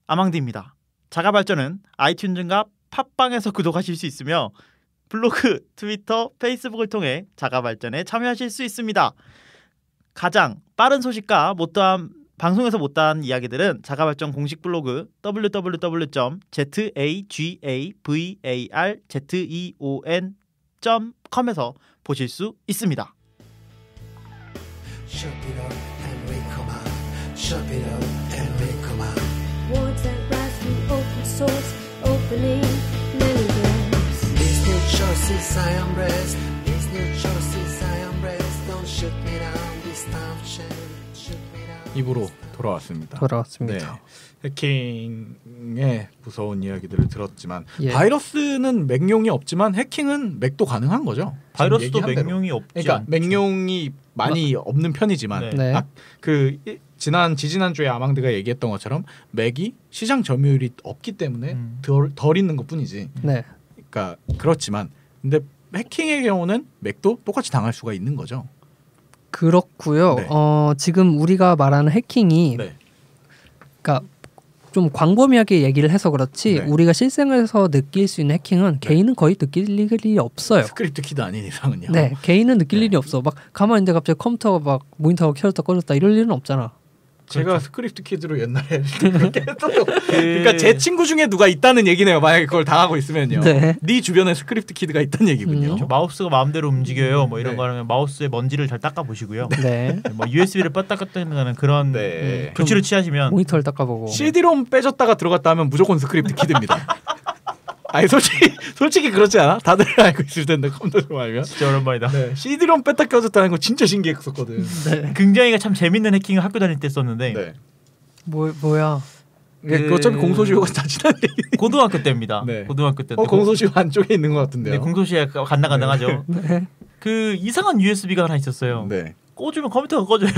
아망드입니다. 자가발전은 아이튠즈과 팟빵에서 구독하실 수 있으며 블로그, 트위터, 페이스북을 통해 자가발전에 참여하실 수 있습니다. 가장 빠른 소식과 못다한 방송에서 못다한 이야기들은 자가발전 공식 블로그 www.zagavarzEon.com에서 보실 수 있습니다. Shop it up and we come out. Shop it up and we come out. Words and grass with open source, opening many doors. This new choice is I am rest. This new choice is I am rest. Don't shoot me down this time, shoot me down. 입으로 돌아왔습니다. 돌아왔습니다. 네. 해킹의 무서운 이야기들을 들었지만 예. 바이러스는 맥용이 없지만 해킹은 맥도 가능한 거죠. 바이러스도 얘기한 대로. 맥용이 없지. 그러니까 맥용이 많이 없는 편이지만 네. 지난주에 아망드가 얘기했던 것처럼 맥이 시장 점유율이 없기 때문에 덜 있는 것뿐이지. 네. 그러니까 그렇지만 근데 해킹의 경우는 맥도 똑같이 당할 수가 있는 거죠. 그렇고요. 네. 지금 우리가 말하는 해킹이 네. 그러니까 좀 광범위하게 얘기를 해서 그렇지 네. 우리가 실생활에서 느낄 수 있는 해킹은 개인은 거의 느낄 일이 없어요. 스크립트 키드 아닌 이상은요. 네, 개인은 느낄 네. 일이 없어. 막 가만히 있는데 갑자기 컴퓨터가 막 모니터가 켜졌다 꺼졌다 이럴 일은 없잖아. 제가 스크립트 키드로 옛날에 그렇게 했어요. 그러니까 제 친구 중에 누가 있다는 얘기네요. 만약에 그걸 당하고 있으면요. 네. 네 주변에 스크립트 키드가 있다는 얘기군요. 저 마우스가 마음대로 움직여요. 뭐 이런 네. 거 하면 마우스의 먼지를 잘 닦아 보시고요. 네. 뭐 USB를 뺐다 껐다 하는 그런 네. 조치를 취하시면 모니터를 닦아보고. CD롬 빼줬다가 들어갔다 하면 무조건 스크립트 키드입니다. 아니 솔직히 그렇지 않아? 다들 알고 있을 텐데 컴퓨터 좀 알면. 진짜 오랜만이다. 네. CD롬 뺐다 껴줬다는 거 진짜 신기했었거든. 네. 굉장히가 참 재밌는 해킹을 학교 다닐 때 썼는데 네. 뭐야? 그 어차피 공소시효가 다 지난 얘기. 고등학교 때입니다. 네. 고등학교 때. 공소시효 안쪽에 있는 것 같은데요. 네, 공소시효 간당간당하죠. 네. 그 이상한 USB가 하나 있었어요. 네. 꽂으면 컴퓨터가 꺼져요.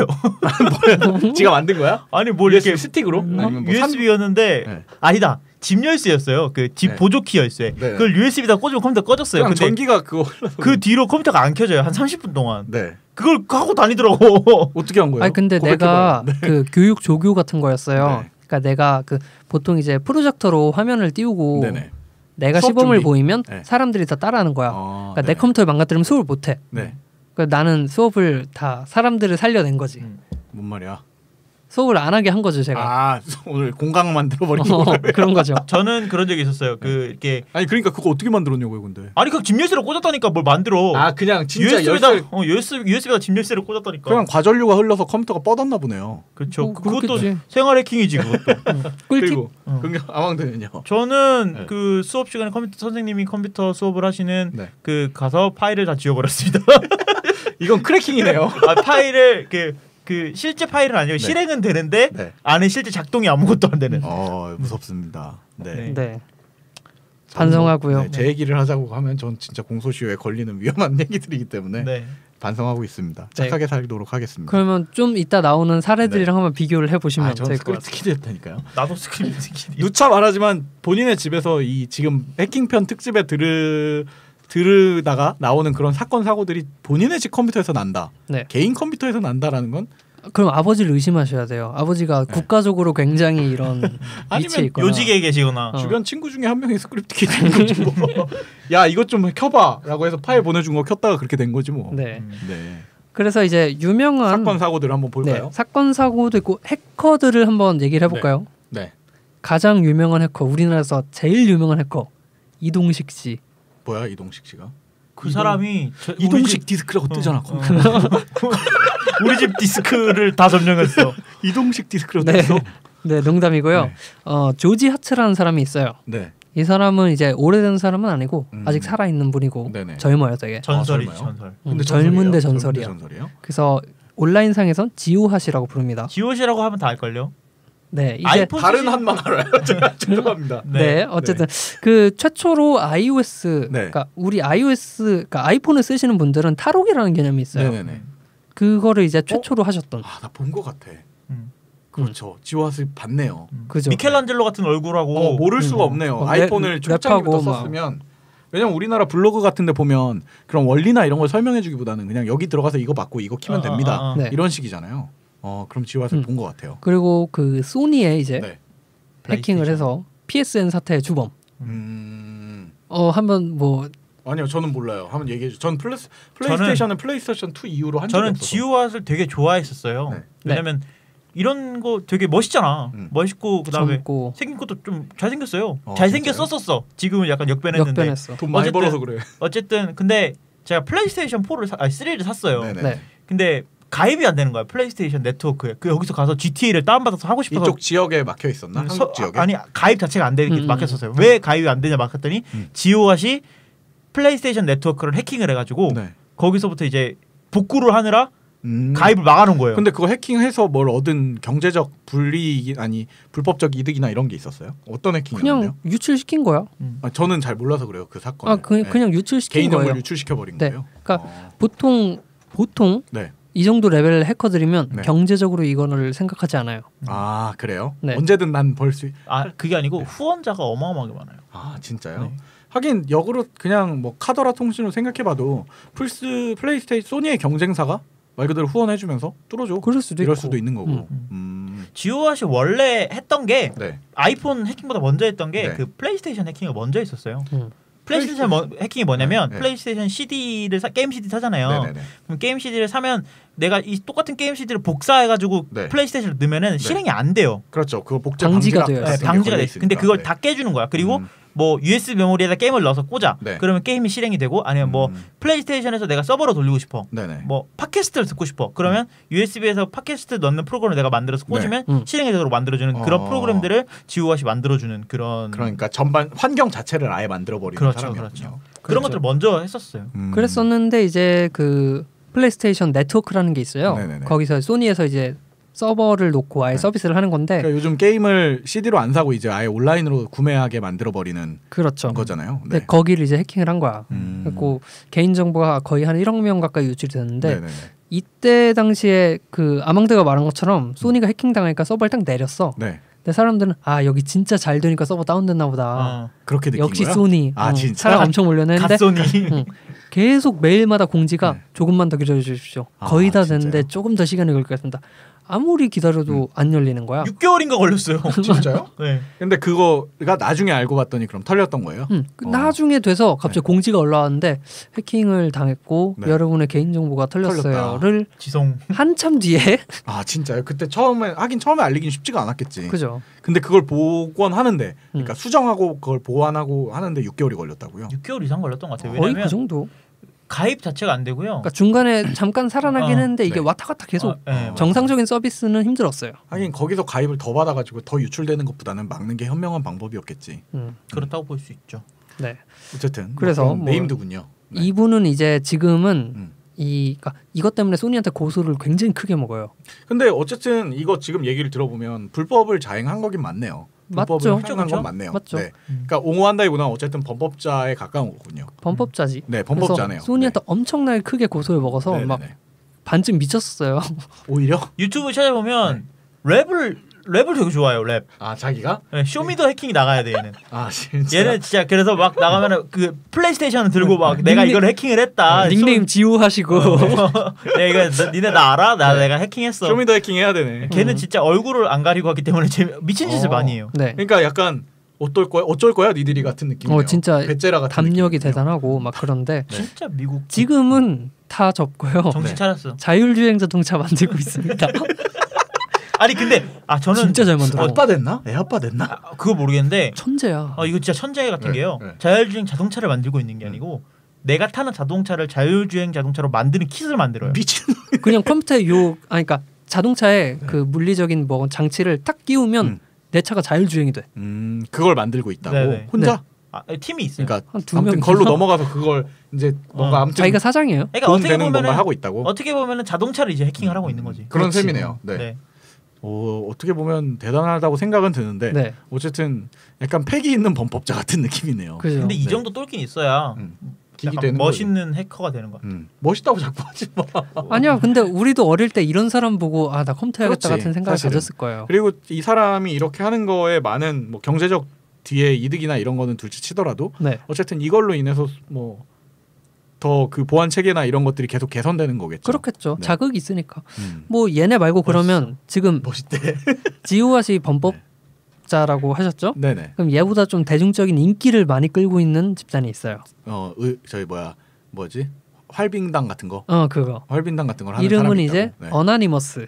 지가 만든 거야? 아니 뭘 USB 이렇게 스틱으로? 아니면 뭐 USB였는데 네. 아니다. 집 열쇠였어요. 그 집 네. 보조키 열쇠. 네. 그걸 USB에다 꽂으면 컴퓨터 꺼졌어요. 그냥 근데 전기가 그거 흘러서. 그 뒤로 컴퓨터가 안 켜져요. 한 30분 동안. 네. 그걸 하고 다니더라고. 어떻게 한 거예요? 아니 근데 고백해봐요. 내가 네. 그 교육 조교 같은 거였어요. 네. 그러니까 내가 그 보통 이제 프로젝터로 화면을 띄우고 네네. 내가 수업 시범을 준비. 보이면 네. 사람들이 다 따라하는 거야. 그러니까 내 네. 컴퓨터를 망가뜨리면 수업을 못 해. 네. 그러니까 나는 수업을 다 사람들을 살려낸 거지. 뭔 말이야? 수업을 안 하게 한 거죠, 제가. 아 오늘 공강 만들어 버린 거. 그런 거죠. 저는 그런 적이 있었어요. 그 이렇게 아니 그러니까 그거 어떻게 만들었냐고요, 근데. 아니 그 집 열쇠로 꽂았다니까 뭘 만들어. 아 그냥 진짜 USB에다 열쇠 USB에다 집 열쇠를 꽂았다니까. 그냥 과전류가 흘러서 컴퓨터가 뻗었나 보네요. 그렇죠. 뭐, 그것도 그렇겠지. 생활 해킹이지 그것도. 꿀팁. 그리고 아망드는요. 저는 네. 그 수업 시간에 컴퓨터 선생님이 컴퓨터 수업을 하시는 네. 그 가서 파일을 다 지워버렸습니다. 이건 크래킹이네요. 아, 파일을 그 실제 파일은 아니고 네. 실행은 되는데 네. 안에 실제 작동이 아무것도 안 되는. 무섭습니다. 네. 네. 반성하고요. 네, 제 얘기를 하자고 하면 전 진짜 공소시효에 걸리는 위험한 얘기들이기 때문에 네. 반성하고 있습니다. 착하게 살도록 하겠습니다. 그러면 좀 이따 나오는 사례들이랑 한번 비교를 해보시면 저는 될 것 스크립트 같아요. 키드였다니까요. 나도 스크립트 키드. 누차 말하지만 본인의 집에서 이 지금 해킹편 특집에 들으다가 나오는 그런 사건 사고들이 본인의 집 컴퓨터에서 난다. 네. 개인 컴퓨터에서 난다라는 건 그럼 아버지를 의심하셔야 돼요. 아버지가 국가적으로 굉장히 이런 위치에 아니면 있거나. 요직에 계시거나. 주변 친구 중에 한 명이 스크립트 키드 있는 거지 뭐. 야 이것 좀 켜봐라고 해서 파일 보내준 거 켰다가 그렇게 된 거지 뭐. 네. 네. 그래서 이제 유명한 사건 사고들 한번 볼까요? 네, 사건 사고도 있고 해커들을 한번 얘기를 해볼까요? 네. 가장 유명한 해커, 우리나라에서 제일 유명한 해커 이동식 씨. 뭐야 이동식 씨가? 그 사람이 이동식 디스크라고 뜨잖아. 우리 집 디스크를 다 점령했어. 이동식 디스크라고 네, 떴어? 네 농담이고요. 네. 조지 하츠라는 사람이 있어요. 네. 이 사람은 이제 오래된 사람은 아니고 아직 살아 있는 분이고 네네. 젊어요, 되게. 전설이지 젊어요? 전설. 근데 젊은데 전설이에요? 전설이야. 전설이에요? 그래서 온라인상에선 지오하시라고 부릅니다. 지오시라고 하면 다 알걸요. 네, 이제 아이폰 다른 쓰시- 한만 알아요. 죄송합니다. 네, 어쨌든 그 최초로 iOS, 네. 그러니까 우리 iOS, 그러니까 아이폰을 쓰시는 분들은 탈옥이라는 개념이 있어요. 네네네. 그거를 이제 최초로 하셨던. 나 본 것 같아. 음. 그렇죠. 지오하스 봤네요. 그죠. 미켈란젤로 같은 얼굴하고 모를 수가 없네요. 뭐 아이폰을 초창기부터 랩하고 막. 썼으면. 왜냐면 우리나라 블로그 같은데 보면 그런 원리나 이런 걸 설명해주기보다는 그냥 여기 들어가서 이거 맞고 이거 키면 됩니다. 네. 이런 식이잖아요. 그럼 지오하스 본 것 같아요. 그리고 그 소니의 이제 네. 해킹을 해서 PSN 사태의 주범. 한번 뭐 아니요, 저는 몰라요. 한번 얘기해 주. 전 플레이스테이션은 플레이스테이션 2 이후로 한 적이 저는 없어서. 지오왓을 되게 좋아했었어요. 네. 왜냐면 이런 거 되게 멋있잖아. 멋있고 그다음에 젊고 생긴 것도 좀 잘생겼어요. 어, 잘생겼었어. 지금은 약간 역변했는데. 역변했어. 돈 많이 어쨌든- 벌어서 그래. 어쨌든 근데 제가 플레이스테이션 4를 3를 샀어요. 네네. 네. 근데 가입이 안 되는 거야. 플레이스테이션 네트워크에. 그 여기서 가서 GTA를 다운받아서 하고 싶어서 이쪽 지역에 막혀 있었나? 한국 지역에? 아니 가입 자체가 안 되게 막혔었어요. 왜 가입이 안 되냐 막혔더니 지오왓이 플레이스테이션 네트워크를 해킹을 해가지고 네. 거기서부터 이제 복구를 하느라 가입을 막아놓은 거예요. 근데 그거 해킹해서 뭘 얻은 경제적 불이익 아니 불법적 이득이나 이런 게 있었어요? 어떤 해킹이었나요? 그냥 유출시킨 거야. 저는 잘 몰라서 그래요 그 사건. 아, 그냥 유출시킨 개인 정보를 거예요. 유출시켜 버린 네. 거예요. 그러니까 보통 네. 이 정도 레벨 해커들이면 네. 경제적으로 이거를 생각하지 않아요. 아 그래요? 네. 언제든 난 벌 수. 그게 아니고 후원자가 어마어마하게 많아요. 아 진짜요? 네. 하긴 역으로 그냥 뭐 카더라 통신으로 생각해봐도 플레이스테이션 소니의 경쟁사가 말 그대로 후원해주면서 뚫어줘. 그럴 수도 이럴 있고. 수도 있는 거고. 지오왓이 원래 했던 게 네. 아이폰 해킹보다 먼저 했던 게 네. 그 플레이스테이션 해킹이 먼저 했었어요. 음. 플레이스테이션 해킹이 뭐냐면 네. 플레이스테이션 CD를 게임 CD 사잖아요. 네네네. 그럼 게임 CD를 사면 내가 이 똑같은 게임 CD를 복사해가지고 네. 플레이스테이션을 넣으면은 실행이 안 돼요. 그렇죠. 그거 복제 방지가 방지가 돼요. 네, 있으니까, 방지가 돼 있어. 근데 그걸 다 깨주는 거야. 그리고 뭐 USB 메모리에다 게임을 넣어서 꽂아. 네. 그러면 게임이 실행이 되고 아니면 뭐 플레이스테이션에서 내가 서버로 돌리고 싶어. 네네. 뭐 팟캐스트를 듣고 싶어. 그러면 USB에서 팟캐스트 넣는 프로그램을 내가 만들어서 꽂으면 실행이 되도록 만들어주는 그런 프로그램들을 지오왓이 만들어주는 그런. 그러니까 전반 환경 자체를 아예 만들어 버리는 그렇죠, 사람이었군요. 그렇죠. 그런 것들을 먼저 했었어요. 그랬었는데 이제 그 플레이스테이션 네트워크라는 게 있어요. 네네네. 거기서 소니에서 이제 서버를 놓고 아예 서비스를 하는 건데 그러니까 요즘 게임을 CD로 안 사고 이제 아예 온라인으로 구매하게 만들어 버리는 그렇죠. 거잖아요. 근데 거기를 이제 해킹을 한 거야. 음. 그리고 개인 정보가 거의 한 1억 명 가까이 유출이 됐는데 네네네. 이때 당시에 그 아망드가 말한 것처럼 소니가 해킹 당하니까 서버를 딱 내렸어. 네. 근데 사람들은 여기 진짜 잘 되니까 서버 다운됐나 보다. 어. 그렇게 느낀 역시 거야? 소니. 아 진짜? 사람 엄청 몰려냈는데 갓소니. 계속 매일마다 공지가 네. 조금만 더 기다려주십시오. 아, 거의 다 진짜요? 됐는데 조금 더 시간이 걸릴 것 같습니다. 아무리 기다려도 안 열리는 거야. 6개월인가 걸렸어요. 진짜요? 네. 근데 그거가 나중에 알고 봤더니 그럼 털렸던 거예요? 나중에 돼서 갑자기 공지가 올라왔는데 해킹을 당했고 네. 여러분의 개인정보가 털렸어요를 지송. 한참 뒤에 아 진짜요? 그때 처음에 알리긴 쉽지가 않았겠지. 그죠. 근데 그걸 복원하는데 그러니까 수정하고 그걸 보완하고 하는데 6개월이 걸렸다고요? 6개월 이상 걸렸던 것 같아요. 거의 왜냐면 그 정도. 가입 자체가 안 되고요. 그러니까 중간에 잠깐 살아나긴 했는데 이게 네. 왔다 갔다 계속 네, 정상적인 서비스는 힘들었어요. 하긴 거기서 가입을 더 받아가지고 더 유출되는 것보다는 막는 게 현명한 방법이었겠지. 그렇다고 볼 수 있죠. 네. 어쨌든 그래서 그런 뭐 네임드군요. 네. 이분은 이제 지금은 음. 그러니까 이것 때문에 소니한테 고소를 굉장히 크게 먹어요. 근데 어쨌든 이거 지금 얘기를 들어보면 불법을 자행한 거긴 맞네요. 불법을 맞죠. 행한 그쵸? 건 맞네요. 맞죠. 네. 그러니까 옹호한다기보다 어쨌든 범법자에 가까운 거군요. 범법자지. 네, 범법자네요. 그래서 소니한테 엄청나게 크게 고소를 먹어서 네네네. 막 반쯤 미쳤었어요. 오히려 유튜브 찾아보면 랩을 되게 좋아해요. 랩. 아 자기가 네, 쇼미더 해킹이 나가야 돼 얘는. 아 진짜 얘는 진짜 그래서 막 나가면은 그 플레이스테이션을 들고 막 내가 이걸 해킹을 했다. 닉네임 지우 하시고 내가 이거 니네 나 알아? 내가 해킹했어. 쇼미더 해킹 해야 되네. 걔는 진짜 얼굴을 안 가리고 하기 때문에 미친 짓을 많이 해요. 네. 그러니까 약간 어쩔 거야 니들이 같은 느낌이에요. 진짜 베째라 같은 담력이 느낌이군요. 대단하고 막 그런데 진짜 미국 지금은 다 접고요. 정신 차렸어. 자율주행 자동차 만들고 있습니다. 아니 근데 저는 진짜 잘 만들어. 아빠 됐나? 애 아빠 됐나? 그거 모르겠는데 천재야. 이거 진짜 천재 같은 네, 게요. 네. 자율주행 자동차를 만들고 있는 게 아니고 내가 타는 자동차를 자율주행 자동차로 만드는 킷을 만들어요. 미친. 그냥 컴퓨터에 그러니까 자동차에 그 물리적인 뭐 장치를 딱 끼우면 내 차가 자율주행이 돼. 그걸 만들고 있다고 네네. 혼자. 팀이 있어요. 그러니까 한 두 아무튼 명 걸로 있나? 넘어가서 그걸 이제 뭔가 아무튼 자기가 사장이에요. 그러니까 돈 어떻게 되는 보면은 뭔가 하고 있다고. 어떻게 보면은 자동차를 이제 해킹을 하고 있는 거지. 그런 그렇지. 셈이네요. 네. 네. 어떻게 보면 대단하다고 생각은 드는데 네. 어쨌든 약간 패기 있는 범법자 같은 느낌이네요. 그죠. 근데 이 네. 정도 똘끼는 있어야 기기 약간 되는 멋있는 해커가 되는 거야. 멋있다고 자꾸 하지 마. 아니야. 근데 우리도 어릴 때 이런 사람 보고 나 컴퓨터 해야겠다 그렇지, 같은 생각을 사실은. 가졌을 거예요. 그리고 이 사람이 이렇게 하는 거에 많은 뭐 경제적 뒤에 이득이나 이런 거는 둘째 치더라도 네. 어쨌든 이걸로 인해서 뭐 더 그 보안 체계나 이런 것들이 계속 개선되는 거겠죠. 그렇겠죠. 네. 자극이 있으니까. 뭐 얘네 말고 그러면 지금 멋있대. 지오왓이 범법 구독자라고 하셨죠? 네네. 그럼 얘보다 좀 대중적인 인기를 많이 끌고 있는 집단이 있어요. 저희 뭐지? 활빙당 같은 거. 그거. 활빙당 같은 걸 하는 이름은 사람이 이제 있다고. 네. 어나니머스.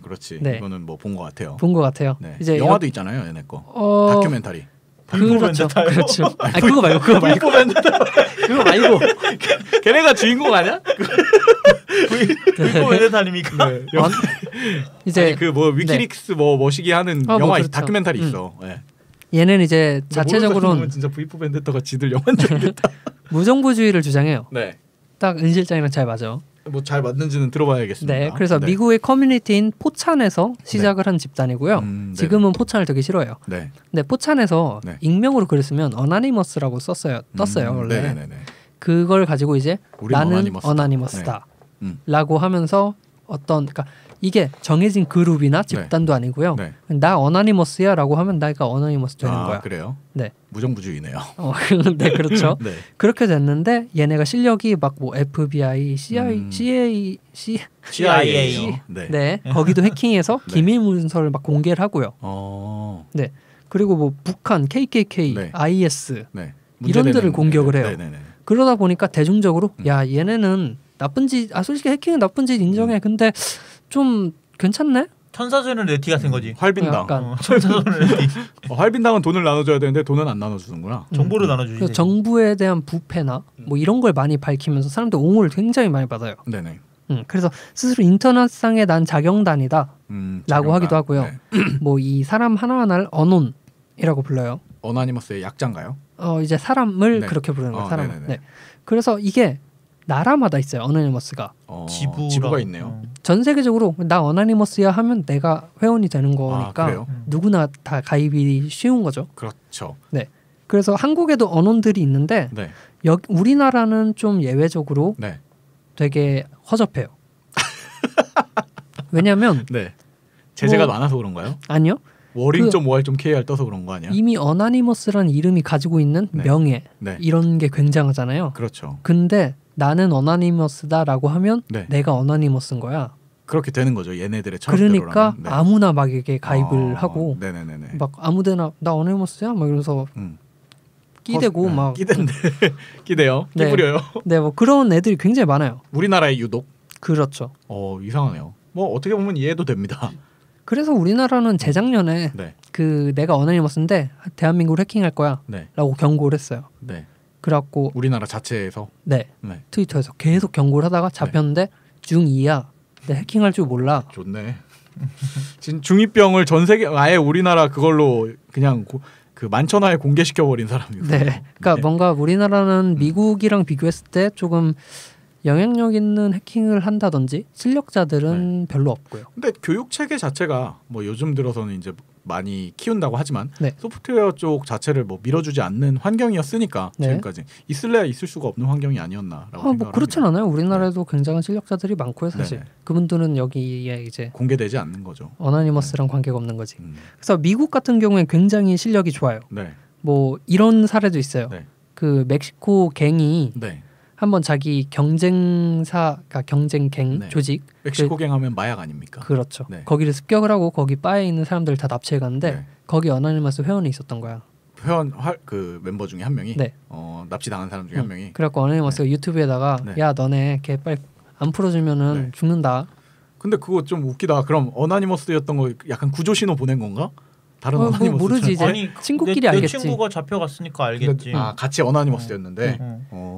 그렇지. 네. 이거는 뭐 본 것 같아요. 본 것 같아요. 네. 이제 영화도 있잖아요, 얘네 거. 다큐멘터리. 그렇죠. 벤데타요? 그렇죠. 아니, 그거 말고 그거 말고 그거 말고 걔네가 주인공 아니야? 불법 벤데타님이니까. 네. 이제 그 뭐 위키릭스 뭐 머시기 하는 뭐 영화 그렇죠. 다큐멘터리 있어. 네. 얘는 이제 자체적으로는 진짜 V4 벤데타가 지들 영화인 줄 알겠다. 무정부주의를 주장해요. 네. 딱 은실장이랑 잘 맞아. 뭐 잘 맞는지는 들어봐야겠습니다. 네, 그래서 미국의 커뮤니티인 포찬에서 시작을 한 집단이고요. 네네. 지금은 포찬을 되게 싫어해요. 네. 근데 포찬에서 네. 익명으로 글을 쓰면 어나니머스라고 떴어요 원래. 네네네. 그걸 가지고 이제 우린 나는 어나니머스다. 어나니머스다 네. 라고 하면서 그러니까 이게 정해진 그룹이나 집단도 아니고요. 네. 나 어나니머스야 라고 하면 내가 어나니머스 되는 거야. 그래요? 네. 무정부주의네요. 네, 그렇죠. 네. 그렇게 됐는데 얘네가 실력이 막 뭐 FBI, CIA, CIA. 네, 거기도 해킹해서 네. 기밀 문서를 막 공개를 하고요. 네, 그리고 뭐 북한, KKK, 네. IS 네. 이런들을 공격을 해요. 네네네. 그러다 보니까 대중적으로 야 얘네는 나쁜 짓, 솔직히 해킹은 나쁜 짓 인정해. 근데 좀 괜찮네. 천사전은 레티 같은 거지. 활빈당. 약간 천사전은 레티. 활빈당은 돈을 나눠줘야 되는데 돈은 안 나눠주는구나. 정보를 나눠주지. 그래서 정부에 대한 부패나 뭐 이런 걸 많이 밝히면서 사람들 옹호를 굉장히 많이 받아요. 네네. 그래서 스스로 인터넷상에 난 자경단이다 라고 자경단. 하기도 하고요. 네. 뭐 이 사람 하나하나를 어논이라고 불러요. 어나니머스의 약자인가요? 이제 사람을 네. 그렇게 부르는 거예요. 사람. 네네네. 네. 그래서 이게 나라마다 있어요. 어나니머스가. 지부가 있네요. 전 세계적으로 나 어나니머스야 하면 내가 회원이 되는 거니까 그래요? 누구나 다 가입이 쉬운 거죠. 그렇죠. 네. 그래서 한국에도 언론들이 있는데 네. 우리나라는 좀 예외적으로 네. 되게 허접해요. 왜냐하면 네. 제재가 뭐- 많아서 그런가요? 아니요. 워링.올.kr 떠서 그런 거 아니야? 이미 어나니머스라는 이름이 가지고 있는 네. 명예 네. 이런 게 굉장하잖아요. 그렇죠. 근데 나는 어나니머스다라고 하면 네. 내가 어나니머스인 거야. 그렇게 되는 거죠. 얘네들의 철학대로라면. 그러니까 네. 아무나 막 이게 가입을 하고 네네네네. 막 아무데나 나 어나니머스야 막 이러면서 끼대고 네. 막 끼대인데 끼대요. 네. 끼부려요. 네, 뭐 그런 애들이 굉장히 많아요. 우리나라에 유독. 그렇죠. 이상하네요. 뭐 어떻게 보면 이해도 됩니다. 그래서 우리나라는 재작년에 네. 그 내가 어나니머스인데 대한민국을 해킹할 거야라고 네. 경고를 했어요. 네. 그래갖고 우리나라 자체에서. 네 네. 트위터에서 계속 경고를 하다가 잡혔는데 중2야. 내 해킹할 줄 몰라. 좋네. 지금 중2병을 전 세계 아예 우리나라 그걸로 그냥 그 만천하에 공개시켜 버린 사람이고. 네. 그러니까 뭔가 우리나라는 미국이랑 비교했을 때 조금 영향력 있는 해킹을 한다든지 실력자들은 별로 없고요. 근데 교육 체계 자체가 뭐 요즘 들어서는 이제 많이 키운다고 하지만 네. 소프트웨어 쪽 자체를 뭐 밀어주지 않는 환경이었으니까 네. 지금까지 있을래야 있을 수가 없는 환경이 아니었나라고 생각을 뭐 그렇진 합니다. 않아요. 우리나라에도 굉장한 실력자들이 많고요, 사실. 네네. 그분들은 여기에 이제 공개되지 않는 거죠. 어나니머스랑 관계가 없는 거지. 음. 그래서 미국 같은 경우엔 굉장히 실력이 좋아요. 네. 뭐 이런 사례도 있어요. 네. 그 멕시코 갱이 네. 한번 자기 경쟁사가 경쟁갱 네. 조직 멕시코갱 하면 마약 아닙니까? 그렇죠. 네. 거기를 습격을 하고 거기 바에 있는 사람들 다 납치해 갔는데 네. 거기 어나니머스 회원이 있었던 거야. 그 멤버 중에 한 명이 네. 납치당한 사람 중에 한 명이. 그래갖고 어나니머스가 유튜브에다가 네. 야 너네 걔 빨리 안 풀어주면은 네. 죽는다. 근데 그거 좀 웃기다. 그럼 어나니머스였던 거 약간 구조 신호 보낸 건가? 다른 뭐 어나니머스 모르지 이제 아니 친구끼리 내 알겠지. 친구가 잡혀갔으니까 알겠지. 같이 어나니머스였는데.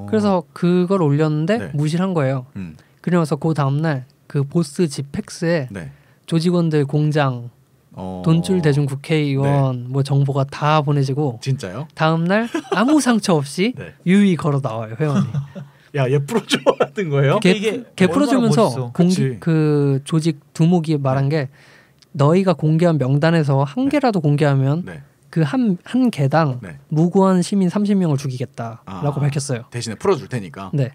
그래서 그걸 올렸는데 네. 무시를 한 거예요. 그러면서 그 다음날 그 보스 집 팩스에 네. 조직원들 공장 돈줄 대중 국회의원 뭐 정보가 다 보내지고 진짜요? 다음날 아무 상처 없이 네. 유유히 걸어 나와요 회원이. 야, 얘 풀어줘 같은 거예요? 이게 걔 얼마나 풀어주면서 멋있어. 그치. 그 조직 두목이 말한 게 너희가 공개한 명단에서 한 개라도 공개하면 네. 그 한 개당 네. 무고한 시민 30명을 죽이겠다라고 밝혔어요. 대신에 풀어줄 테니까. 네.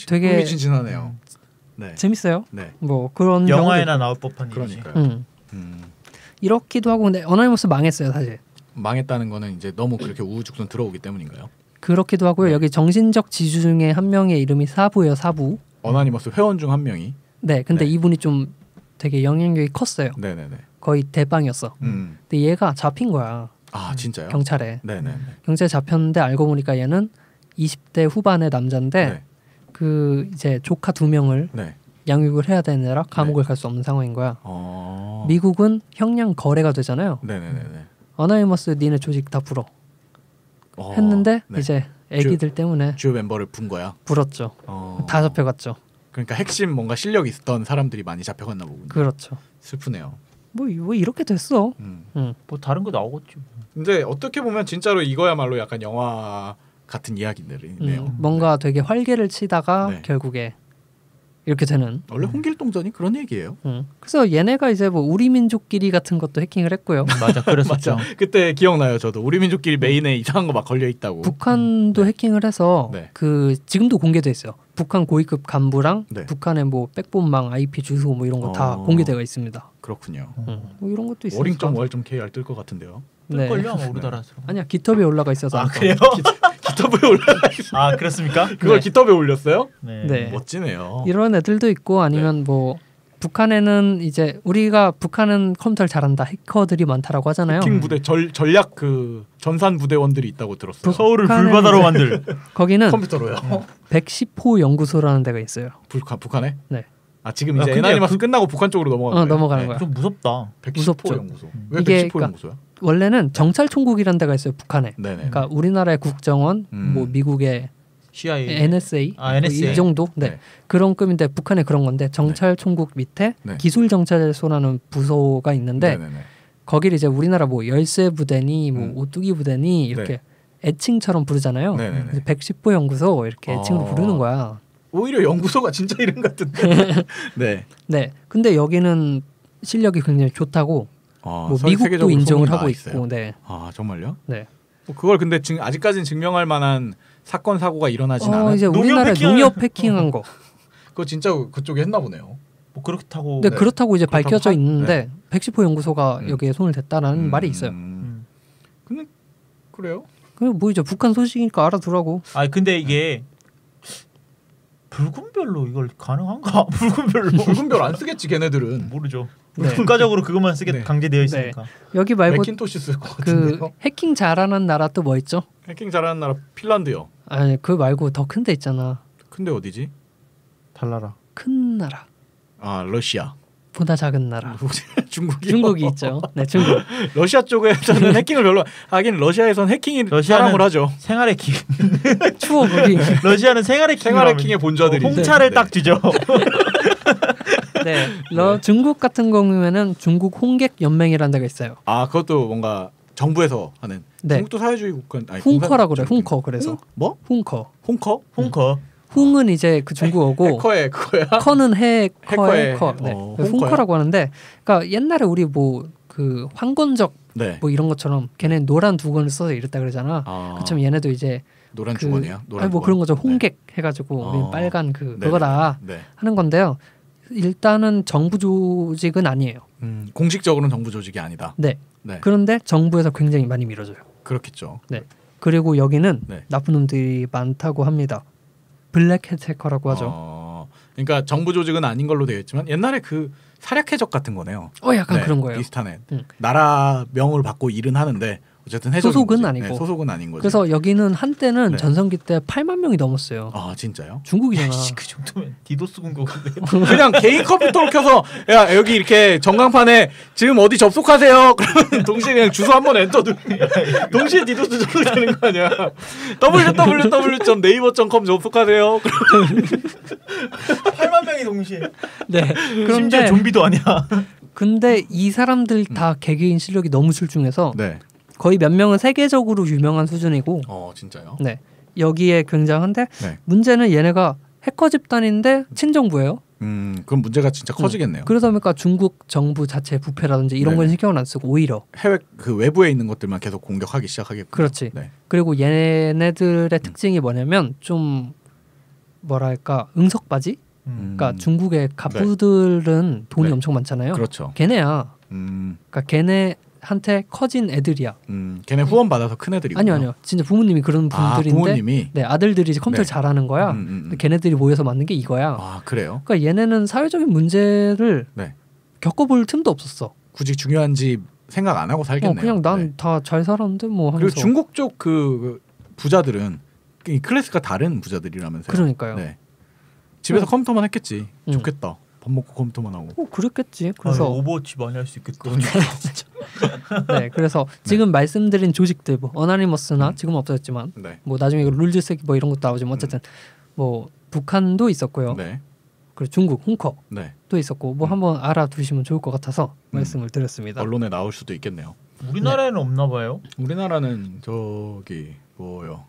되게 흥미진진하네요. 네. 재밌어요. 네. 뭐 그런 영화에나 나올 법한 얘기지. 그러니까요. 이렇기도 하고 근데 어나니머스 망했어요 사실. 망했다는 거는 이제 너무 그렇게 우후죽순 들어오기 때문인가요? 그렇기도 하고요. 네. 여기 정신적 지주 중에 한 명의 이름이 사부예요. 사부. 어나니머스 회원 중 한 명이. 네. 근데 네. 이분이 좀 되게 영향력이 컸어요. 네네네. 거의 대빵이었어. 근데 얘가 잡힌 거야. 아 진짜요? 경찰에. 네네. 경찰에 잡혔는데 알고 보니까 얘는 20대 후반의 남자인데 네. 그 이제 조카 2명을 네. 양육을 해야 되느라 감옥을 갈 수 없는 상황인 거야. 미국은 형량 거래가 되잖아요. 네네네. 어나이머스 니네 조직 다 불어. 했는데 네. 이제 애기들 때문에 주요 멤버를 분 거야. 불었죠. 다 잡혀갔죠. 그러니까 핵심 뭔가 실력 있었던 사람들이 많이 잡혀갔나 보군요. 그렇죠. 슬프네요. 뭐 이렇게 됐어. 뭐 다른 거 나오겠지. 근데 어떻게 보면 진짜로 이거야말로 약간 영화 같은 이야기들이네요. 뭔가 되게 활개를 치다가 네. 결국에 이렇게 되는. 원래 홍길동전이 그런 얘기예요. 그래서 얘네가 이제 뭐 우리 민족끼리 같은 것도 해킹을 했고요. 맞아, 그랬었죠. 맞아. 그때 기억나요. 저도 우리 민족끼리 메인에 이상한 거 막 걸려 있다고. 북한도 해킹을 해서 네. 그 지금도 공개돼 있어요. 북한 고위급 간부랑 네. 북한의 뭐 백본망, IP 주소 뭐 이런 거 다 공개되어 있습니다. 그렇군요. 뭐 이런 것도 있어요. 워링.월.kr 뜰 것 같은데요. 뜰걸요 아마 우리나라에서. 아니야, 깃허브에 올라가 있어서. 아 그래요? 기톱에 올라. 아 그렇습니까? 그걸 네. 기톱에 올렸어요? 네. 멋지네요. 이런 애들도 있고 아니면 네. 뭐 북한에는 이제 우리가 북한은 컴퓨터를 잘한다, 해커들이 많다라고 하잖아요. 해킹 부대 전략 그 전산 부대원들이 있다고 들었어요. 서울을 북한은 불바다로 이제- 만들. 거기는 컴퓨터로요. 110호 연구소라는 데가 있어요. 북한에? 네. 아 지금 아, 이제 근데 에나니마스 끝나고 북한 쪽으로 넘어가는 거예요. 넘어가는 거야. 좀 무섭다. 110호 무섭죠. 연구소. 왜 이게 110호 그러니까 연구소야? 원래는 정찰총국이라는 데가 있어요, 북한에. 네네. 그러니까 우리나라의 국정원, 뭐 미국의 CIA. NSA, 아, NSA. 이 정도, 네. 네. 그런 급인데 북한에 그런 건데 정찰총국 밑에 네. 기술정찰소라는 부서가 있는데 네네네. 거기를 이제 우리나라 뭐 열세 부대니 뭐 오뚜기 부대니 이렇게 애칭처럼 부르잖아요. 네네네. 그래서 110호 연구소 이렇게 애칭으로 부르는 거야. 오히려 연구소가 진짜 이름 같은데. 네. 네. 근데 여기는 실력이 굉장히 좋다고 뭐 미국도 세계적으로 인정을 소문이 하고 나 있고, 있어요. 네, 아 정말요? 네. 뭐 그걸 근데 아직까지는 증명할 만한 사건 사고가 일어나진 않아요. 이제 농협 우리나라 해킹을- 농협 해킹한 거. 그거 진짜 그쪽에 했나 보네요. 뭐 그렇다고. 근데 그렇다고 이제 그렇다고 밝혀져 하- 있는데 110호 연구소가 여기에 손을 댔다라는 말이 있어요. 근데 그래요? 그럼 뭐 이제 북한 소식이니까 알아두라고. 아 근데 이게 붉은별로 이걸 가능한가? 붉은별로 붉은별 안 쓰겠지 걔네들은. 모르죠. 네. 국가적으로 그것만 쓰게 네. 강제되어 있으니까. 여기 말고 맥킨토시 쓸 것 그 같은데요. 해킹 잘하는 나라 또 뭐 있죠? 해킹 잘하는 나라 핀란드요. 아니 그 말고 더 큰 데 있잖아. 근데 어디지? 달라라. 큰 나라. 아 러시아. 보다 작은 나라. 중국이. 중국이 있죠. 네, 중국. 러시아 쪽에서는 해킹을 별로 하긴 러시아에선 해킹이 러시아는- 사랑을 하죠. 생활의 기. 추워 거기. 러시아는 생활의 기. 생활 해킹의 본좌들이. 홍차를 네. 딱 주죠. 네. 중국 같은 경우에는 중국 홍객 연맹이라는 데가 있어요. 아 그것도 뭔가 정부에서 하는. 네. 중국도 사회주의 국가. 아니, 훈커라 그래. 공산- 훈커 그래서. 뭐? 훈커. 홍커? 홍커. 훈은 이제 그 중국어고 해커의 그거야? 커는 해커의- 해커. 네. 홍커야? 훈커라고 하는데, 그러니까 옛날에 우리 뭐 그 황건적 네. 뭐 이런 것처럼 걔네 노란 두건을 써서 이랬다 그러잖아. 아, 그처럼 얘네도 이제 노란 그 주머니야? 노란 아니 뭐 주머니. 그런 거죠. 네. 홍객 해가지고 우리 빨간 그 네. 그거다 네. 하는 건데요. 일단은 정부 조직은 아니에요. 공식적으로는 정부 조직이 아니다. 네. 네. 그런데 정부에서 굉장히 많이 밀어줘요. 그렇겠죠. 네. 그리고 여기는 네. 나쁜 놈들이 많다고 합니다. 블랙햇 해커라고 하죠. 그러니까 정부 조직은 아닌 걸로 되어 있지만 옛날에 그 사략 해적 같은 거네요. 약간 네, 그런 거예요. 비슷하네. 응. 나라 명을 받고 일은 하는데 어쨌든 해적인 소속은 거지. 아니고. 네, 소속은 아닌 거죠. 그래서 여기는 한때는 네. 전성기 때 8만 명이 넘었어요. 아 진짜요? 중국이잖아. 그 정도면 디도스 공격인데. 그냥 개인 컴퓨터로 켜서 야 여기 이렇게 전광판에 지금 어디 접속하세요. 그러면 동시에 그냥 주소 한번 엔터 누르면 동시에 디도스 접속되는 거 아니야? www.naver.com 접속하세요. 8만 명이 동시에. 네. 심지어 그런데 좀비도 아니야. 근데 이 사람들 다 개개인 실력이 너무 출중해서 네. 거의 몇 명은 세계적으로 유명한 수준이고, 진짜요? 네, 여기에 굉장한데 네. 문제는 얘네가 해커 집단인데 친정부예요. 그럼 문제가 진짜 커지겠네요. 그러다 보니까 중국 정부 자체 부패라든지 이런 네. 건 신경을 안 쓰고 오히려 해외 그 외부에 있는 것들만 계속 공격하기 시작하겠고. 그렇지. 네. 그리고 얘네들의 특징이 뭐냐면 좀 뭐랄까 응석바지. 그러니까 중국의 갑부들은 돈이 네. 엄청 많잖아요. 그렇죠. 걔네야. 음, 그러니까 걔네한테 커진 애들이야. 걔네 후원 받아서 큰 애들이군요. 아니요. 진짜 부모님이 그런 분들인데, 부모님이. 네, 아들들이 이제 컴퓨터 네. 잘하는 거야. 근데 걔네들이 모여서 만든 게 이거야. 아 그래요? 그러니까 얘네는 사회적인 문제를 네. 겪어볼 틈도 없었어. 굳이 중요한지 생각 안 하고 살겠네요. 그냥 난 네. 다 잘 살았는데 뭐 하면서. 그리고 중국 쪽 그 부자들은 이 클래스가 다른 부자들이라면서요. 그러니까요. 네. 집에서 컴퓨터만 했겠지. 음. 좋겠다. 밥 먹고 컴퓨터만 하고. 그랬겠지. 그래서 오버워치 많이 할 수 있겠다. 네, 그래서 지금 말씀드린 조직들 뭐 어나니머스나 지금 없어졌지만 네. 뭐 나중에 룰즈색 뭐 이런 것도 나오지만 어쨌든 뭐 북한도 있었고요. 네. 그리고 중국 홍커도 네. 있었고 뭐 한번 알아두시면 좋을 것 같아서 말씀을 드렸습니다. 언론에 나올 수도 있겠네요. 우리나라에는 없나 봐요. 우리나라는 저기 뭐요?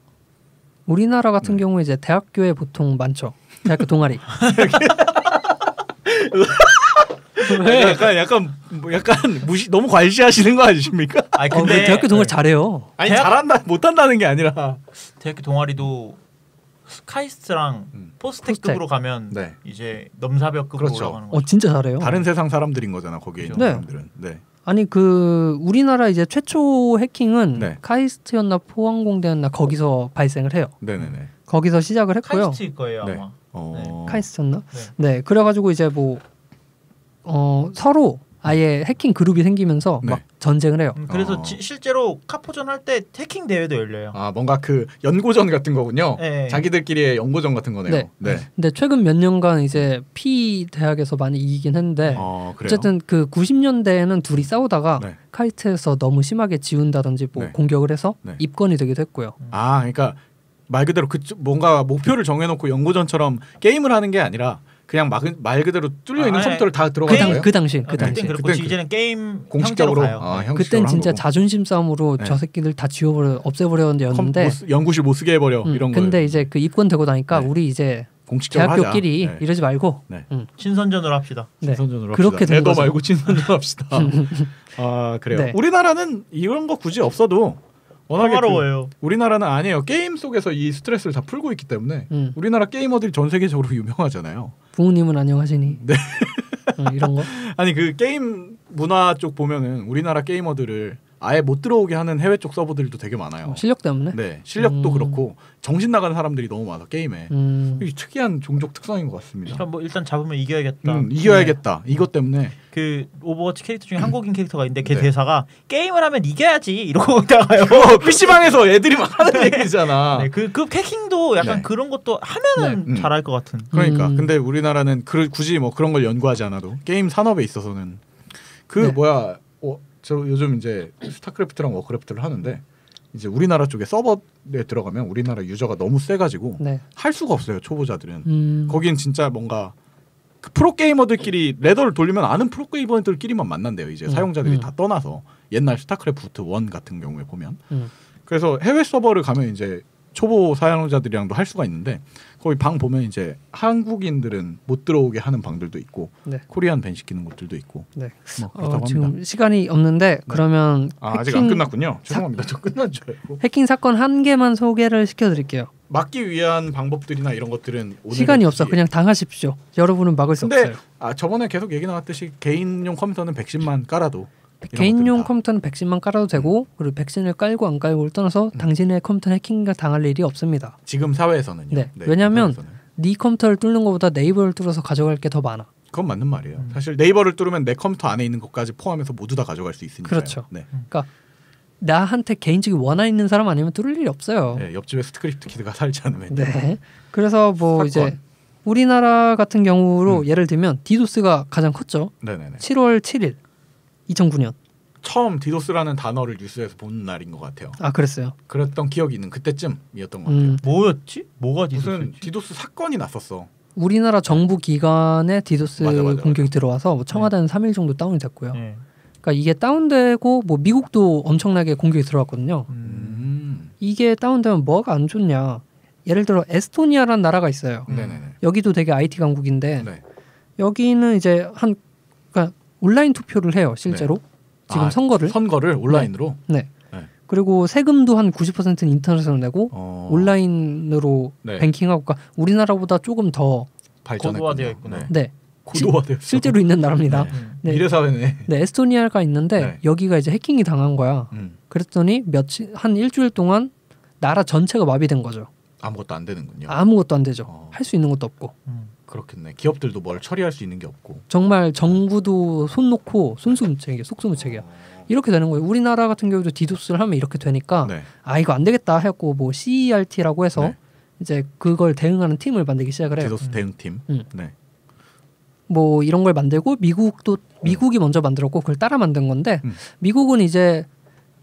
우리나라 같은 경우에 이제 대학교에 보통 많죠. 대학교 동아리. 약간 무시 너무 과시하시는 거 아니십니까? 아 근데 대학교 동아리 잘해요. 아니 대학- 잘한다 못한다는 게 아니라 대학교 동아리도 카이스트랑 포스텍급으로 가면 네. 이제 넘사벽급으로 그렇죠. 올라가는 거죠. 진짜 잘해요. 다른 세상 사람들인 거잖아 거기에 있는 네. 사람들은. 네. 아니 그 우리나라 이제 최초 해킹은 네. 카이스트였나 포항공대였나 거기서 발생을 해요. 네네네. 거기서 시작을 했고요. 카이스트일 거예요 네. 아마. 카이스트였나? 네. 네. 그래가지고 이제 뭐 서로 아예 해킹 그룹이 생기면서 네. 막 전쟁을 해요. 그래서 어. 실제로 카포전 할 때 해킹 대회도 열려요. 아 뭔가 그 연고전 같은 거군요. 네. 자기들끼리의 연고전 같은 거네요. 네. 네. 근데 최근 몇 년간 이제 P 대학에서 많이 이기긴 했는데 그래요. 어쨌든 그 90년대에는 둘이 싸우다가 네. 카이스트에서 너무 심하게 지운다든지 뭐 네. 공격을 해서 네. 입건이 되기도 했고요. 아 그러니까 말 그대로 그 뭔가 목표를 정해놓고 연고전처럼 게임을 하는 게 아니라 그냥 말 그대로 뚫려 있는 아니, 컴퓨터를 다 들어가는 거예요. 그 당시 그땐 그렇고 그땐 이제는 게임 공식적으로 형태로 가요. 형식적으로 그땐 한 진짜 거고. 자존심 싸움으로 네. 저 새끼들 다 지워버려 없애버렸는데 연구실 못 쓰게 해버려 이런 거. 근데 이제 그 입건되고 나니까 네. 우리 이제 공식적으로 대학교끼리 하자. 네. 이러지 말고 네. 친선전으로 합시다. 네. 친선전으로 그렇게 합시다. 된 애도 거죠. 말고 친선전 합시다. 아 그래요. 네. 우리나라는 이런 거 굳이 없어도 워낙에 평화로워요. 우리나라는 아니에요. 게임 속에서 이 스트레스를 다 풀고 있기 때문에 우리나라 게이머들이 전 세계적으로 유명하잖아요. 부모님은 안녕하시니 네. 이런 거. 아니 그 게임 문화 쪽 보면은 우리나라 게이머들을 아예 못 들어오게 하는 해외 쪽 서버들도 되게 많아요. 실력 때문에. 네, 실력도 그렇고 정신 나가는 사람들이 너무 많아 게임에. 이 특이한 종족 특성인 것 같습니다. 그러니까 뭐 일단 잡으면 이겨야겠다. 이겨야겠다. 이것 때문에 그 오버워치 캐릭터 중에 한국인 캐릭터가 있는데 걔 네. 대사가 게임을 하면 이겨야지 이러고 있다가요. PC방에서 애들이 막 하는 얘기잖아. 네, 그 해킹도 약간 네. 그런 것도 하면은 네. 잘할 것 같은. 그러니까 근데 우리나라는 굳이 뭐 그런 걸 연구하지 않아도 게임 산업에 있어서는 그 네. 저 요즘 이제 스타크래프트랑 워크래프트를 하는데 이제 우리나라 쪽에 서버에 들어가면 우리나라 유저가 너무 세가지고 네. 할 수가 없어요 초보자들은. 거긴 진짜 뭔가 그 프로 게이머들끼리 레더를 돌리면 아는 프로 게이머들끼리만 만난대요. 이제 사용자들이 다 떠나서 옛날 스타크래프트 1 같은 경우에 보면. 그래서 해외 서버를 가면 이제 초보 사용자들이랑도 할 수가 있는데 거기 방 보면 이제 한국인들은 못 들어오게 하는 방들도 있고 네. 코리안 밴 시키는 곳들도 있고 네. 뭐 그렇다고 지금 합니다. 시간이 없는데 그러면 아직 안 끝났군요. 죄송합니다. 저 끝난 줄 알고. 해킹 사건 한 개만 소개를 시켜드릴게요. 막기 위한 방법들이나 이런 것들은 오늘 시간이 없어. 그냥 당하십시오. 여러분은 막을 수 근데 없어요. 저번에 계속 얘기 나왔듯이 개인용 컴퓨터는 110만 깔아도 개인용 컴퓨터는 백신만 깔아도 되고 그리고 백신을 깔고 안 깔고를 떠나서 당신의 컴퓨터 해킹가 당할 일이 없습니다. 지금 사회에서는요. 네. 왜냐하면 사회에서는. 네 컴퓨터를 뚫는 것보다 네이버를 뚫어서 가져갈 게 더 많아. 그건 맞는 말이에요. 사실 네이버를 뚫으면 내 컴퓨터 안에 있는 것까지 포함해서 모두 다 가져갈 수 있으니까요. 그렇죠. 네. 그러니까 나한테 개인적인 원한 있는 사람 아니면 뚫을 일이 없어요. 네, 옆집에 스크립트 키드가 살지 않으면. 네. 그래서 뭐 사건. 이제 우리나라 같은 경우로 예를 들면 디도스가 가장 컸죠. 네네네. 7월 7일 2009년. 처음 디도스라는 단어를 뉴스에서 본 날인 것 같아요. 아 그랬어요. 그랬던 기억이 있는 그때쯤이었던 것 같아요. 뭐였지? 뭐가 무슨 디도스 사건이 났었어. 우리나라 정부 기관에 디도스 맞아. 공격이 들어와서 뭐 청와대는 3일 정도 다운이 됐고요. 네. 그러니까 이게 다운되고 뭐 미국도 엄청나게 공격이 들어왔거든요. 이게 다운되면 뭐가 안 좋냐? 예를 들어 에스토니아라는 나라가 있어요. 네네네. 여기도 되게 IT 강국인데 네. 여기는 이제 그러니까 온라인 투표를 해요 실제로. 지금 선거를 온라인으로. 네. 네. 그리고 세금도 한 90%는 인터넷으로 내고 온라인으로 네. 뱅킹하고 그러니까 우리나라보다 조금 더 고도화되어 있구나. 네. 고도화되어 실제로 있는 나라입니다. 네. 미래 사회네. 네, 에스토니아가 있는데 네. 여기가 이제 해킹이 당한 거야. 그랬더니 한 일주일 동안 나라 전체가 마비된 거죠. 아무것도 안 되는군요. 아무것도 안 되죠. 할 수 있는 것도 없고. 그렇겠네. 기업들도 뭘 처리할 수 있는 게 없고. 정말 정부도 손 놓고 손수무책이야, 속수무책이야. 이렇게 되는 거예요. 우리나라 같은 경우도 디도스를 하면 이렇게 되니까 네. 아 이거 안 되겠다 해갖고 뭐 CERT라고 해서 네. 이제 그걸 대응하는 팀을 만들기 시작을 해요. 디도스 대응팀. 네. 뭐 이런 걸 만들고 미국이 먼저 만들었고 그걸 따라 만든 건데 미국은 이제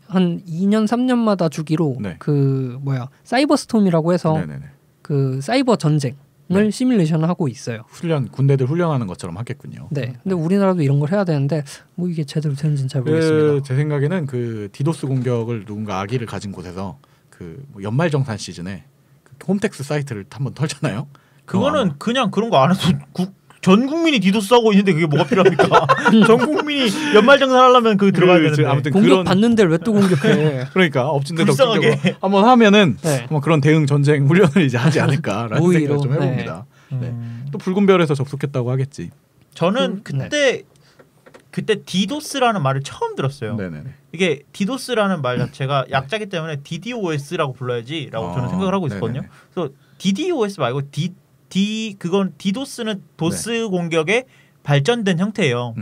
한 2년 3년마다 주기로 네. 그 뭐야 사이버 스톰이라고 해서 네네네. 그 사이버 전쟁을 네. 시뮬레이션을 하고 있어요. 군대들 훈련하는 것처럼 하겠군요. 네. 근데 우리나라도 이런 걸 해야 되는데 뭐 이게 제대로 되는지는 잘 모르겠습니다. 제 생각에는 그 디도스 공격을 누군가 악의를 가진 곳에서 그뭐 연말정산 시즌에 그 홈택스 사이트를 한번 털잖아요. 그거는 그냥 그런 거 안 해도 전 국민이 디도스 하고 있는데 그게 뭐가 필요합니까? 전 국민이 연말정산 하려면 그 들어가야 되는데. 아무튼 공격 그런 받는 데를 왜 또 공격해? 그러니까 엎친 데 불쌍하게. 덮친 한번 하면은 네. 한번 그런 대응 전쟁 훈련을 이제 하지 않을까라는 오히려, 생각을 좀 해봅니다. 네. 또 붉은 별에서 접속했다고 하겠지. 저는 그때 디도스라는 말을 처음 들었어요. 네네네. 이게 디도스라는 말 자체가 약자기 때문에 DDoS라고 불러야지라고 저는 생각을 하고 있었거든요. 네네네. 그래서 DDoS 말고 그건 디도스는 도스 공격의 발전된 형태예요.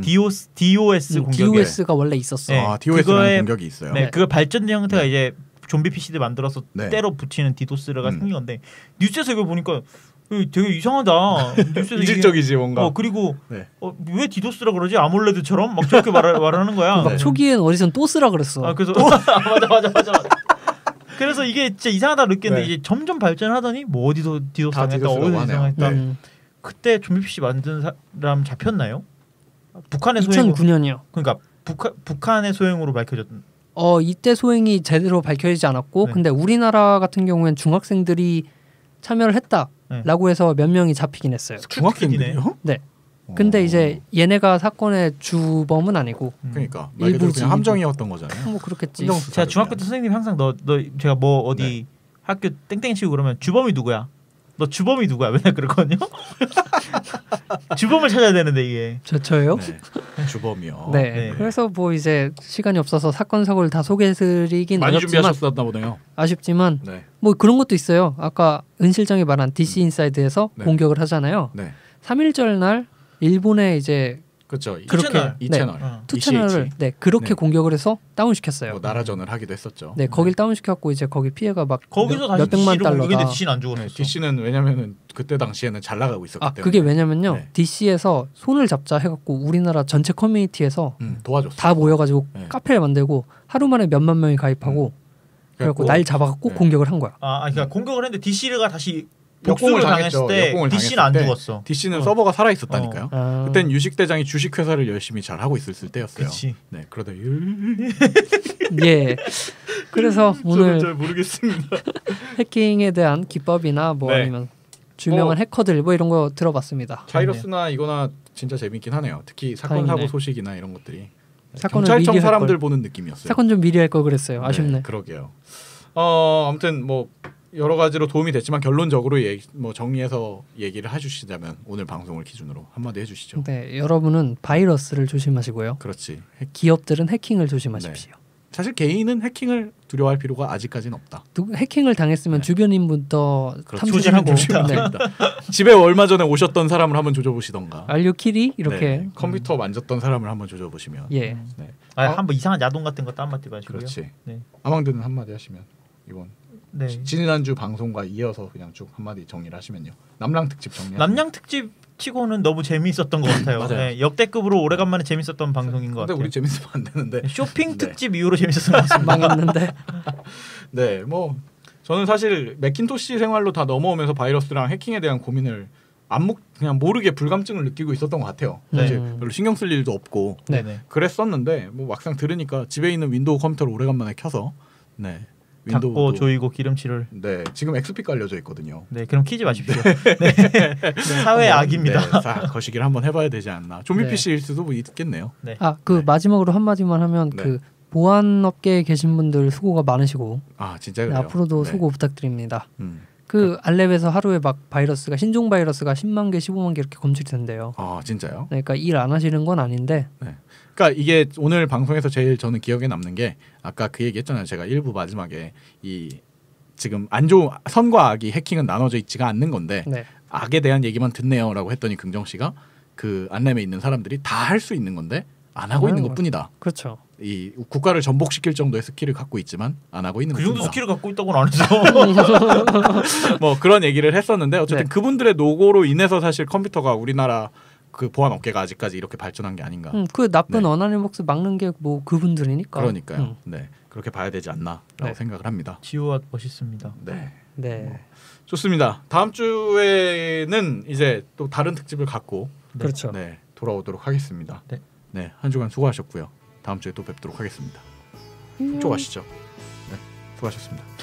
DOS 공격에. DOS가 원래 있었어. 네. DOS라는 공격이 있어요. 네, 그거 발전된 형태가 이제 좀비 PC들 만들어서 네. 때로 붙이는 디도스가 생긴 건데 뉴스에서 이걸 보니까 되게 이상하다. 뉴스에서 이질적이지 뭔가. 그리고 네. 왜 디도스라 그러지? 아몰레드처럼 막 저렇게 말하는 거야. 막 초기엔 어디선 또 쓰라 그랬어. 그래서 맞아. 그래서 이게 진짜 이상하다 느꼈는데 이제 점점 발전하더니 뭐 어디서 디도스 다 당했다, 디도스라고 어디서 하네요. 이상했다. 네. 그때 좀비 PC 만든 사람 잡혔나요? 북한의 소행. 2009년이요. 그러니까 북한의 소행으로 밝혀졌던. 이때 소행이 제대로 밝혀지지 않았고 네. 근데 우리나라 같은 경우엔 중학생들이 참여를 했다라고 해서 몇 명이 잡히긴 했어요. 중학생이네요? 네. 근데 이제 얘네가 사건의 주범은 아니고 그러니까 말 그대로 그냥 함정이었던 거잖아요. 뭐 그렇겠지. 제가 중학교 때 선생님 항상 너 제가 뭐 어디 네. 학교 땡땡이 치고 그러면 주범이 누구야? 너 주범이 누구야? 맨날 그러거든요. 주범을 찾아야 되는데 이게. 저요? 네. 주범이요. 네. 네. 그래서 뭐 이제 시간이 없어서 사건 사고를 다 소개해드리긴 많이 어렵지만 준비하셨었나 보네요. 아쉽지만 네. 뭐 그런 것도 있어요. 아까 은 실장이 말한 DC 인사이드에서 네. 공격을 하잖아요. 네. 3.1절 날 일본에 이제 그렇죠. 그렇게 이 네. 채널. 투 채널을 그렇게 네. 공격을 해서 다운시켰어요. 뭐 나라전을 하기도 했었죠. 네, 거길 다운시켰고 이제 거기 피해가 막 거기서 다시 몇백만 DC로 공격인데 달러다. DC는 안 죽었어. DC는 왜냐면은 그때 당시에는 잘 나가고 있었기 때문에. 그게 왜냐면요. 네. DC에서 손을 잡자 해갖고 우리나라 전체 커뮤니티에서 도와줬어. 다 모여가지고 네. 카페를 만들고 하루 만에 몇만 명이 가입하고 그래갖고 날 잡아갖고 네. 공격을 한 거야. 그러니까 공격을 했는데 DC가 다시 역공을 복수를 당했을 당했죠. 때 역공을 DC는 당했을 안 때 죽었어. DC는 서버가 살아 있었다니까요. 아. 그땐 유식 대장이 주식 회사를 열심히 잘 하고 있을 때였어요. 그치. 네, 그러다 예. 그래서 오늘 잘 모르겠습니다. 해킹에 대한 기법이나 뭐 네. 아니면 유명한 해커들 뭐 이런 거 들어봤습니다. 바이러스나 이거나 진짜 재밌긴 하네요. 특히 사건 다행이네. 사고 소식이나 이런 것들이 사건을 경찰청 미리 할 사람들 걸. 보는 느낌이었어요. 사건 좀 미리 할 걸 그랬어요. 아쉽네. 그러게요. 아무튼 뭐 여러 가지로 도움이 됐지만 결론적으로 뭐 정리해서 얘기를 해주시자면 오늘 방송을 기준으로 한마디 해주시죠. 네, 여러분은 바이러스를 조심하시고요. 그렇지. 기업들은 해킹을 조심하십시오. 사실 개인은 해킹을 두려워할 필요가 아직까지는 없다. 해킹을 당했으면 주변 인부터 그렇죠. 탐색을 하고 조심합니다. 집에 얼마 전에 오셨던 사람을 한번 조져보시던가. 알류키리 이렇게 네, 컴퓨터 만졌던 사람을 한번 조져보시면. 예. 네. 한번 이상한 야동 같은 것도 한마디 마시고요. 그렇지. 네. 아망드는 한마디 하시면 이번 네. 지난주 방송과 이어서 그냥 쭉 한마디 정리를 하시면요. 남랑 특집 정리. 남양 특집 치고는 너무 재미있었던 것 같아요. 맞아요. 네, 역대급으로 오래간만에 재밌었던 방송인 것 근데 같아요. 우리 재밌으면 안 되는데. 쇼핑 네. 특집 이후로 재밌었던 것 같습니다. 망했는데 네, 뭐 저는 사실 맥킨토시 생활로 다 넘어오면서 바이러스랑 해킹에 대한 고민을 그냥 모르게 불감증을 느끼고 있었던 것 같아요. 사실 별로 신경 쓸 일도 없고 네네. 그랬었는데 뭐 막상 들으니까 집에 있는 윈도우 컴퓨터를 오래간만에 켜서 닫고 조이고 기름칠을. 네, 지금 XP 깔려져 있거든요. 네, 그럼 키지 마십시오. 네. 사회의 악입니다. 네, 거시기를 한번 해봐야 되지 않나. 좀비 네. PC일 수도 뭐 있겠네요. 네. 마지막으로 한 마디만 하면 네. 그 보안 업계에 계신 분들 수고가 많으시고 진짜 그래요. 앞으로도 네. 수고 부탁드립니다. 음. 그 알랩에서 하루에 막 신종 바이러스가 10만 개, 15만 개 이렇게 검출이 된대요. 진짜요? 그러니까 일 안 하시는 건 아닌데. 네. 그러니까 이게 오늘 방송에서 제일 저는 기억에 남는 게 아까 그 얘기했잖아요. 제가 일부 마지막에 이 지금 안 좋은 선과 악이 해킹은 나눠져 있지가 않는 건데 네. 악에 대한 얘기만 듣네요라고 했더니 긍정 씨가 그 안램에 있는 사람들이 다 할 수 있는 건데 안 하고 있는 것뿐이다. 그렇죠. 이 국가를 전복시킬 정도의 스킬을 갖고 있지만 안 하고 있는 그 정도 것뿐이다. 스킬을 갖고 있다고는 안 했어. 뭐 그런 얘기를 했었는데 어쨌든 네. 그분들의 노고로 인해서 사실 컴퓨터가 우리나라 그 보안 업계가 아직까지 이렇게 발전한 게 아닌가. 그 나쁜 네. 어나니목스 막는 게 뭐 그분들이니까. 그러니까요. 네, 그렇게 봐야 되지 않나라고 네. 생각을 합니다. 지오와 멋있습니다. 네, 네. 좋습니다. 다음 주에는 이제 또 다른 특집을 갖고 그렇죠. 네, 돌아오도록 하겠습니다. 네. 네, 한 주간 수고하셨고요. 다음 주에 또 뵙도록 하겠습니다. 쭉 가시죠. 네, 수고하셨습니다.